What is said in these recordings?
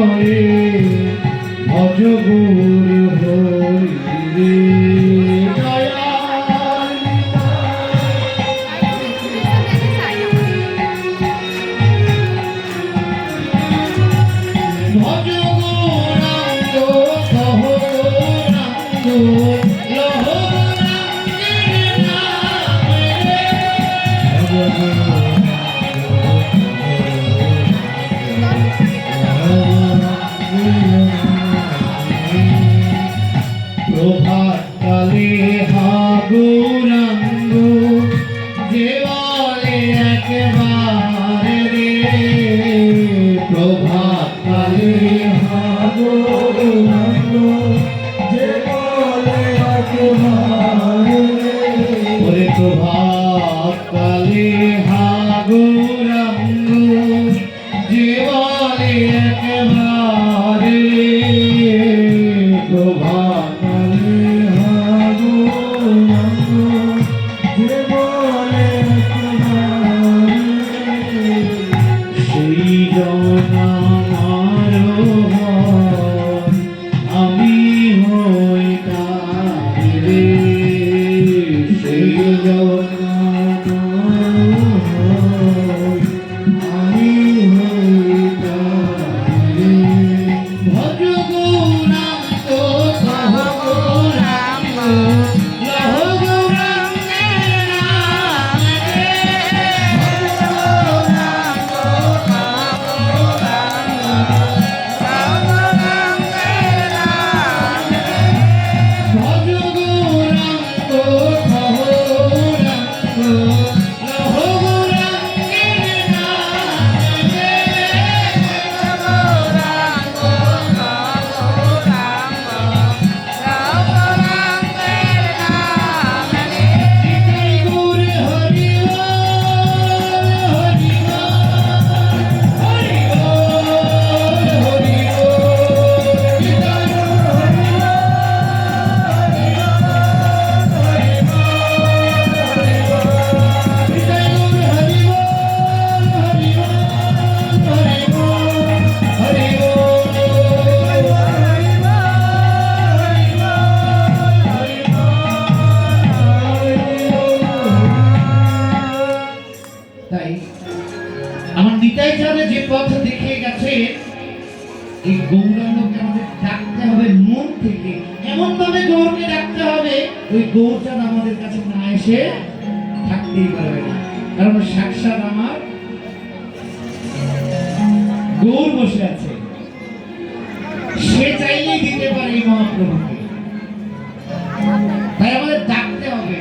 হরে ভজ গৌর হরি রে ভজ গৌরাঙ্গ সহ গৌরাঙ্গ লহ গৌরাঙ্গের নামে ভজ প্রভাত কালে হা গৌরাঙ্গ যে বলে একবার রে প্রভাত কালে হা গৌরাঙ্গ যে বলে একবার রে প্রভাত কালে হা গৌরাঙ্গ যে বলে একবার রে প্রভাত আমি হই তারে সেই আমি হই তারে ভজ গৌরাঙ্গ সহ গৌরাঙ্গ লহ গৌরাঙ্গের নামে ভজ গৌরাঙ্গ সহ গৌরাঙ্গ লহ গৌরাঙ্গের নামে নিতাই গৌর হরি বল হরি বল হরি বল নিতাই গৌর হরি তাই আমার নিতাই চাঁদে যে পথ দেখিয়ে গেছে এই গৌরাঙ্গকে আমাদের ডাকতে হবে মন থেকে, এমন ভাবে গৌরকে ডাকতে হবে ওই গৌরচাঁদ আমাদের কাছে না এসে থাকতেই পারবে না। কারণ সাক্ষাৎ আমার গৌর বসে আছে, সে চাইলেই দিতে পারে এই মহাপ্রভুকে। তাই আমাদের ডাকতে হবে,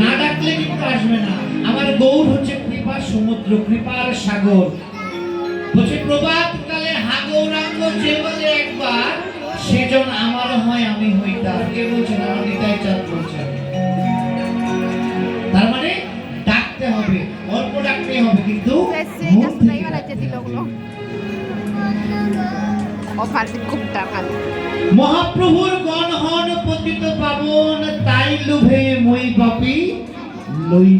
না ডাকলে কিন্তু আসবে না। আমার গৌর হচ্ছে কৃপার সমুদ্র, কৃপার সাগর। বলছে প্রভাত কালে হা গৌরাঙ্গ যে বলে একবার সেজন আমার হয় আমি হই তার। কে বলছেন? আমার নিতাই চাঁদ বলছেন। তার মানে ডাকতে হবে, অল্প ডাকতে হবে কিন্তু মন থেকে ডাকতে হবে। মহাপ্রভুর গণ হন পতিত পাবন, তাই লোভে মই পাপী লই